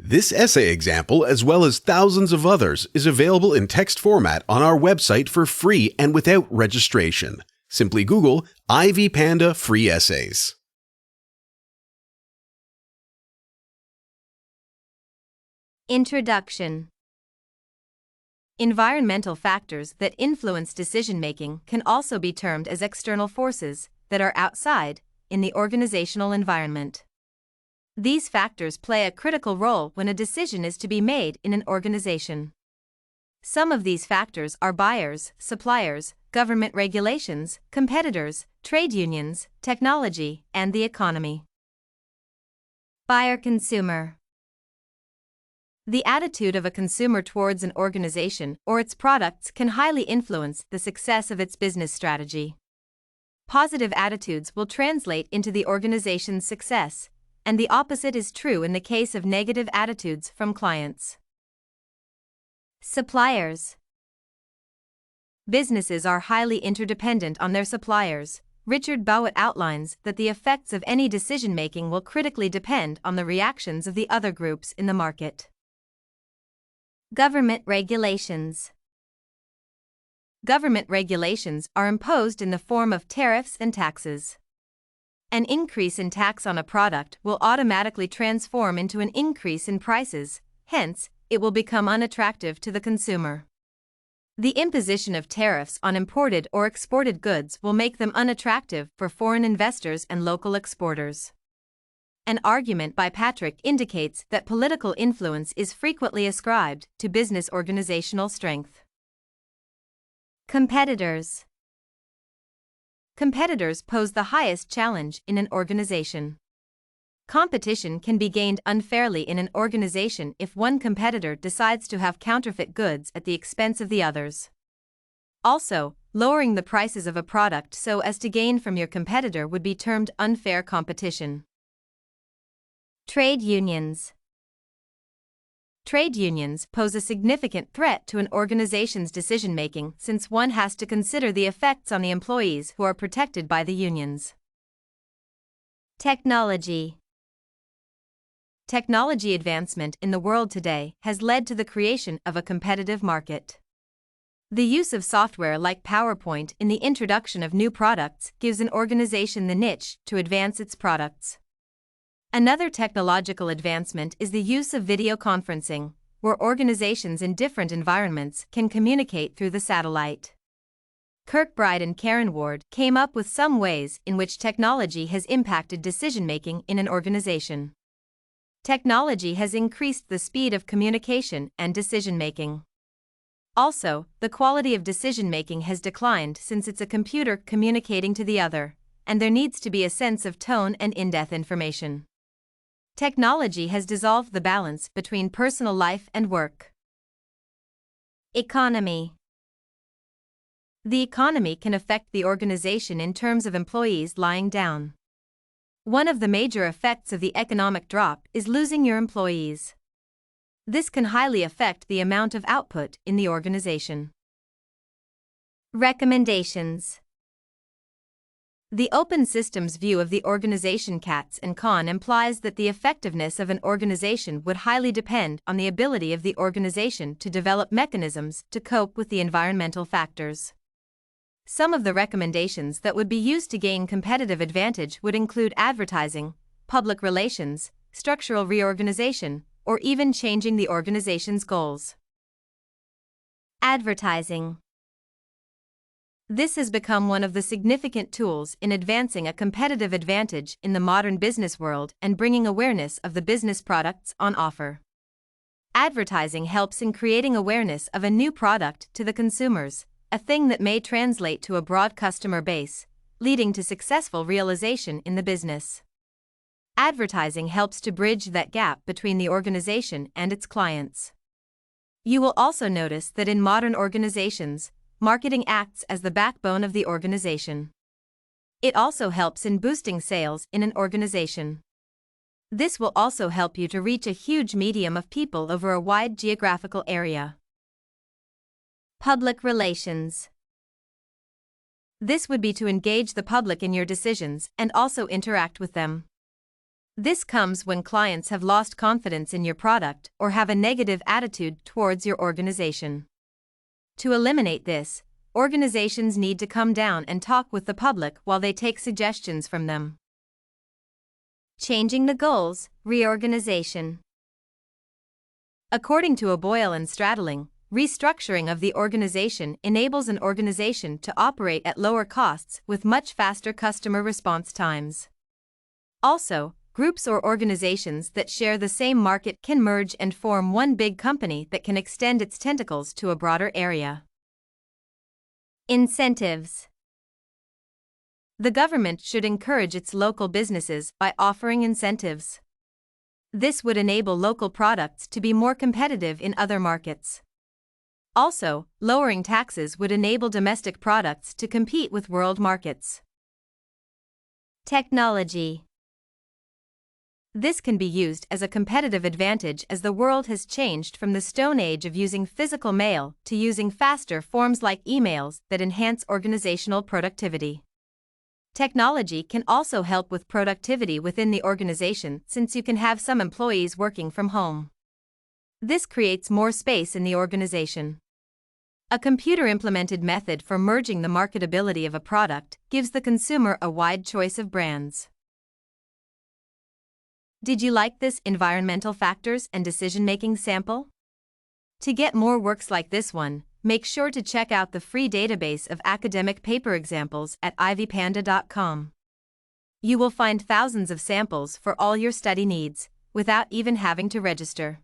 This essay example, as well as thousands of others, is available in text format on our website for free and without registration. Simply Google Ivy Panda Free Essays. Introduction. Environmental factors that influence decision-making can also be termed as external forces that are outside in the organizational environment. These factors play a critical role when a decision is to be made in an organization. Some of these factors are buyers, suppliers, government regulations, competitors, trade unions, technology, and the economy. Buyer-consumer. The attitude of a consumer towards an organization or its products can highly influence the success of its business strategy. Positive attitudes will translate into the organization's success, and the opposite is true in the case of negative attitudes from clients. Suppliers. Businesses are highly interdependent on their suppliers. Richard Bowett outlines that the effects of any decision-making will critically depend on the reactions of the other groups in the market. Government regulations. Government regulations are imposed in the form of tariffs and taxes. An increase in tax on a product will automatically transform into an increase in prices, hence, it will become unattractive to the consumer. The imposition of tariffs on imported or exported goods will make them unattractive for foreign investors and local exporters. An argument by Patrick indicates that political influence is frequently ascribed to business organizational strength. Competitors. Competitors pose the highest challenge in an organization. Competition can be gained unfairly in an organization if one competitor decides to have counterfeit goods at the expense of the others. Also, lowering the prices of a product so as to gain from your competitor would be termed unfair competition. Trade unions. Trade unions pose a significant threat to an organization's decision-making since one has to consider the effects on the employees who are protected by the unions. Technology. Technology advancement in the world today has led to the creation of a competitive market. The use of software like PowerPoint in the introduction of new products gives an organization the niche to advance its products. Another technological advancement is the use of video conferencing, where organizations in different environments can communicate through the satellite. Kirkbride and Karen Ward came up with some ways in which technology has impacted decision-making in an organization. Technology has increased the speed of communication and decision-making. Also, the quality of decision-making has declined since it's a computer communicating to the other, and there needs to be a sense of tone and in-depth information. Technology has dissolved the balance between personal life and work. Economy. The economy can affect the organization in terms of employees lying down. One of the major effects of the economic drop is losing your employees. This can highly affect the amount of output in the organization. Recommendations. The open systems view of the organization CATS and CON implies that the effectiveness of an organization would highly depend on the ability of the organization to develop mechanisms to cope with the environmental factors. Some of the recommendations that would be used to gain competitive advantage would include advertising, public relations, structural reorganization, or even changing the organization's goals. Advertising. This has become one of the significant tools in advancing a competitive advantage in the modern business world and bringing awareness of the business products on offer. Advertising helps in creating awareness of a new product to the consumers, a thing that may translate to a broad customer base, leading to successful realization in the business. Advertising helps to bridge that gap between the organization and its clients. You will also notice that in modern organizations, marketing acts as the backbone of the organization. It also helps in boosting sales in an organization. This will also help you to reach a huge medium of people over a wide geographical area. Public relations. This would be to engage the public in your decisions and also interact with them. This comes when clients have lost confidence in your product or have a negative attitude towards your organization. To eliminate this, organizations need to come down and talk with the public while they take suggestions from them. Changing the goals, reorganization. According to Boyle and Stradling, restructuring of the organization enables an organization to operate at lower costs with much faster customer response times. Also, groups or organizations that share the same market can merge and form one big company that can extend its tentacles to a broader area. Incentives. The government should encourage its local businesses by offering incentives. This would enable local products to be more competitive in other markets. Also, lowering taxes would enable domestic products to compete with world markets. Technology. This can be used as a competitive advantage as the world has changed from the Stone Age of using physical mail to using faster forms like emails that enhance organizational productivity. Technology can also help with productivity within the organization since you can have some employees working from home. This creates more space in the organization. A computer-implemented method for merging the marketability of a product gives the consumer a wide choice of brands. Did you like this environmental factors and decision-making sample? To get more works like this one, make sure to check out the free database of academic paper examples at ivypanda.com. You will find thousands of samples for all your study needs, without even having to register.